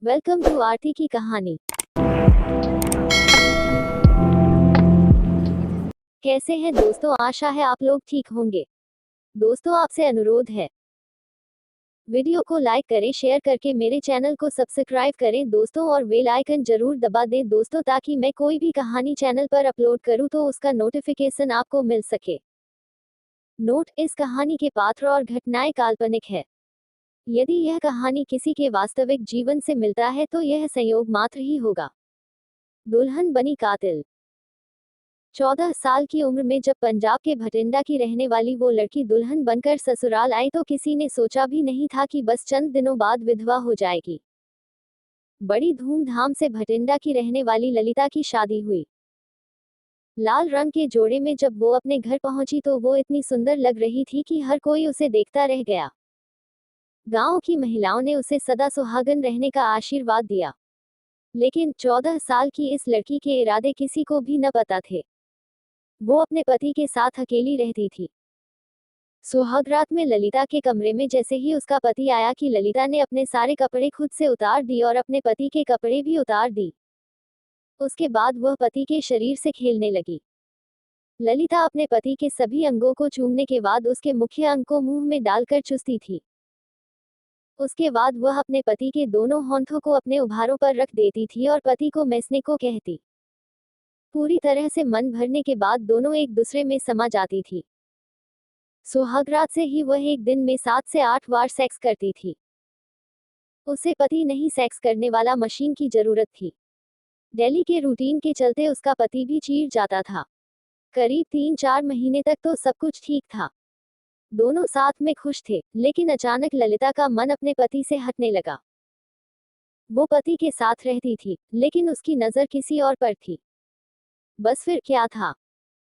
Welcome to आरती की कहानी। कैसे हैं दोस्तों, आशा है आप लोग ठीक होंगे। दोस्तों आपसे अनुरोध है, वीडियो को लाइक करें, शेयर करके मेरे चैनल को सब्सक्राइब करें दोस्तों, और बेल आइकन जरूर दबा दें दोस्तों, ताकि मैं कोई भी कहानी चैनल पर अपलोड करूं तो उसका नोटिफिकेशन आपको मिल सके। नोट: इस कहानी के पात्र और घटनाएं काल्पनिक है। यदि यह कहानी किसी के वास्तविक जीवन से मिलता है तो यह संयोग मात्र ही होगा। दुल्हन बनी कातिल। 14 साल की उम्र में जब पंजाब के भटिंडा की रहने वाली वो लड़की दुल्हन बनकर ससुराल आई तो किसी ने सोचा भी नहीं था कि बस चंद दिनों बाद विधवा हो जाएगी। बड़ी धूमधाम से भटिंडा की रहने वाली ललिता की शादी हुई। लाल रंग के जोड़े में जब वो अपने घर पहुंची तो वो इतनी सुंदर लग रही थी कि हर कोई उसे देखता रह गया। गांव की महिलाओं ने उसे सदा सुहागन रहने का आशीर्वाद दिया। लेकिन 14 साल की इस लड़की के इरादे किसी को भी न पता थे। वो अपने पति के साथ अकेली रहती थी। सुहागरात में ललिता के कमरे में जैसे ही उसका पति आया कि ललिता ने अपने सारे कपड़े खुद से उतार दिए और अपने पति के कपड़े भी उतार दी। उसके बाद वह पति के शरीर से खेलने लगी। ललिता अपने पति के सभी अंगों को चूमने के बाद उसके मुख्य अंग को मुंह में डालकर चूसती थी। उसके बाद वह अपने पति के दोनों होंठों को अपने उभारों पर रख देती थी और पति को मैसने को कहती। पूरी तरह से मन भरने के बाद दोनों एक दूसरे में समा जाती थी। सुहागरात से ही वह एक दिन में 7 से 8 बार सेक्स करती थी। उसे पति नहीं, सेक्स करने वाला मशीन की जरूरत थी। डेली के रूटीन के चलते उसका पति भी चीर जाता था। करीब 3-4 महीने तक तो सब कुछ ठीक था। दोनों साथ में खुश थे, लेकिन अचानक ललिता का मन अपने पति से हटने लगा। वो पति के साथ रहती थी, लेकिन उसकी नजर किसी और पर थी। बस फिर क्या था?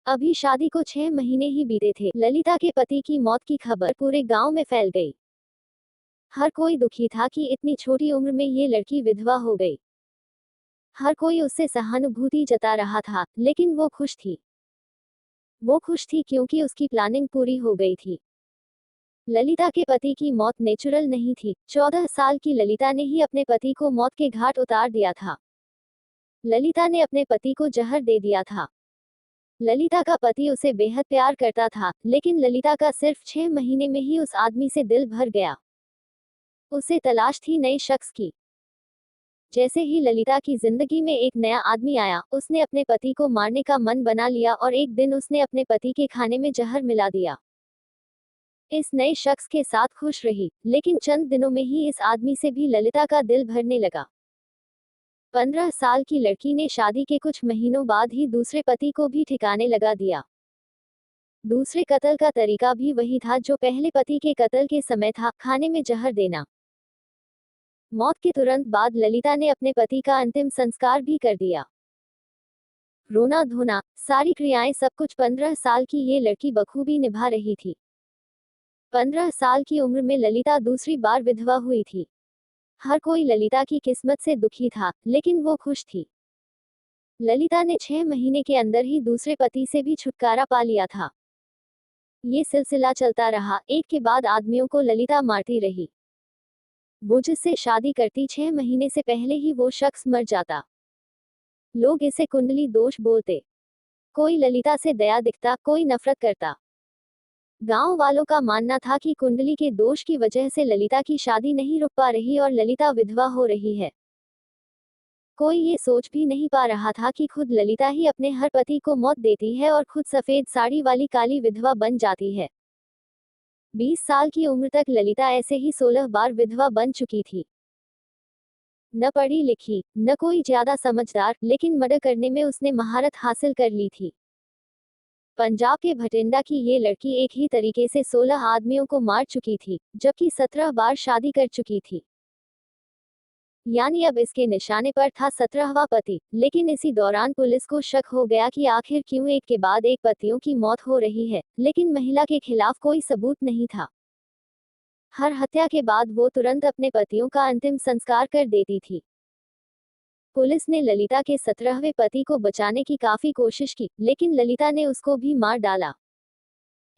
अभी शादी को 6 महीने ही बीते थे। ललिता के पति की मौत की खबर पूरे गांव में फैल गई। हर कोई दुखी था कि इतनी छोटी उम्र में ये लड़की विधवा हो गई। हर कोई उससे सहानुभूति जता रहा था, लेकिन वो खुश थी। वो खुश थी क्योंकि उसकी प्लानिंग पूरी हो गई थी। ललिता के पति की मौत नेचुरल नहीं थी। 14 साल की ललिता ने ही अपने पति को मौत के घाट उतार दिया था। ललिता ने अपने पति को जहर दे दिया था। ललिता का पति उसे बेहद प्यार करता था, लेकिन ललिता का सिर्फ 6 महीने में ही उस आदमी से दिल भर गया। उसे तलाश थी नए शख्स की। जैसे ही ललिता की जिंदगी में एक नया आदमी आया, उसने अपने पति को मारने का मन बना लिया और एक दिन उसने अपने पति के खाने में जहर मिला दिया। इस नए शख्स के साथ खुश रही, लेकिन चंद दिनों में ही इस आदमी से भी ललिता का दिल भरने लगा। 15 साल की लड़की ने शादी के कुछ महीनों बाद ही दूसरे पति को भी ठिकाने लगा दिया। दूसरे कत्ल का तरीका भी वही था जो पहले पति के कत्ल के समय था, खाने में जहर देना। मौत के तुरंत बाद ललिता ने अपने पति का अंतिम संस्कार भी कर दिया। रोना धोना, सारी क्रियाएं, सब कुछ 15 साल की ये लड़की बखूबी निभा रही थी। 15 साल की उम्र में ललिता दूसरी बार विधवा हुई थी। हर कोई ललिता की किस्मत से दुखी था, लेकिन वो खुश थी। ललिता ने 6 महीने के अंदर ही दूसरे पति से भी छुटकारा पा लिया था। ये सिलसिला चलता रहा। एक के बाद आदमियों को ललिता मारती रही। वो जिससे शादी करती 6 महीने से पहले ही वो शख्स मर जाता। लोग इसे कुंडली दोष बोलते। कोई ललिता से दया दिखता, कोई नफरत करता। गांव वालों का मानना था कि कुंडली के दोष की वजह से ललिता की शादी नहीं रुक पा रही और ललिता विधवा हो रही है। कोई ये सोच भी नहीं पा रहा था कि खुद ललिता ही अपने हर पति को मौत देती है और खुद सफेद साड़ी वाली काली विधवा बन जाती है। 20 साल की उम्र तक ललिता ऐसे ही 16 बार विधवा बन चुकी थी। न पढ़ी लिखी, न कोई ज्यादा समझदार, लेकिन मर्डर करने में उसने महारत हासिल कर ली थी। पंजाब के भटिंडा की ये लड़की एक ही तरीके से 16 आदमियों को मार चुकी थी, जबकि 17 बार शादी कर चुकी थी। यानी अब इसके निशाने पर था 17वां पति। लेकिन इसी दौरान पुलिस को शक हो गया कि आखिर क्यों एक के बाद एक पतियों की मौत हो रही है, लेकिन महिला के खिलाफ कोई सबूत नहीं था। हर हत्या के बाद वो तुरंत अपने पतियों का अंतिम संस्कार कर देती थी। पुलिस ने ललिता के 17वें पति को बचाने की काफी कोशिश की, लेकिन ललिता ने उसको भी मार डाला।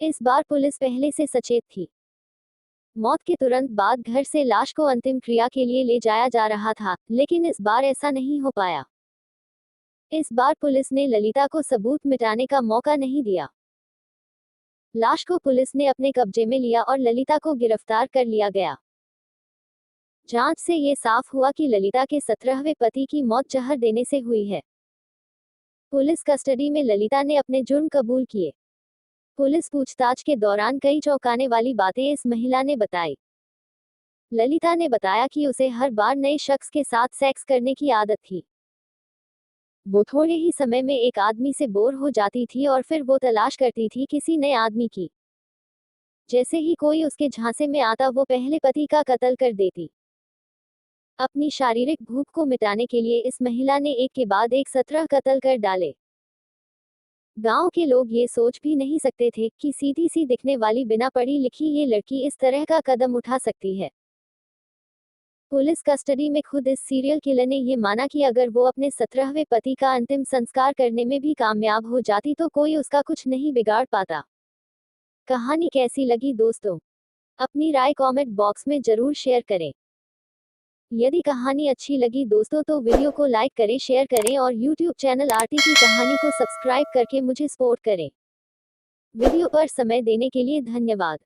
इस बार पुलिस पहले से सचेत थी। मौत के तुरंत बाद घर से लाश को अंतिम क्रिया के लिए ले जाया जा रहा था, लेकिन इस बार ऐसा नहीं हो पाया। इस बार पुलिस ने ललिता को सबूत मिटाने का मौका नहीं दिया। लाश को पुलिस ने अपने कब्जे में लिया और ललिता को गिरफ्तार कर लिया गया। जांच से ये साफ हुआ कि ललिता के 17वें पति की मौत जहर देने से हुई है। पुलिस कस्टडी में ललिता ने अपने जुर्म कबूल किए। पुलिस पूछताछ के दौरान कई चौंकाने वाली बातें इस महिला ने बताई। ललिता ने बताया कि उसे हर बार नए शख्स के साथ सेक्स करने की आदत थी। वो थोड़े ही समय में एक आदमी से बोर हो जाती थी और फिर वो तलाश करती थी किसी नए आदमी की। जैसे ही कोई उसके झांसे में आता वो पहले पति का कत्ल कर देती। अपनी शारीरिक भूख को मिटाने के लिए इस महिला ने एक के बाद एक 17 कत्ल कर डाले। गांव के लोग ये सोच भी नहीं सकते थे कि सीधी सी दिखने वाली बिना पढ़ी लिखी ये लड़की इस तरह का कदम उठा सकती है। पुलिस कस्टडी में खुद इस सीरियल किलर ने ये माना कि अगर वो अपने 17वें पति का अंतिम संस्कार करने में भी कामयाब हो जाती तो कोई उसका कुछ नहीं बिगाड़ पाता। कहानी कैसी लगी दोस्तों? अपनी राय कमेंट बॉक्स में जरूर शेयर करें। यदि कहानी अच्छी लगी दोस्तों तो वीडियो को लाइक करें, शेयर करें और YouTube चैनल आरती की कहानी को सब्सक्राइब करके मुझे सपोर्ट करें। वीडियो पर समय देने के लिए धन्यवाद।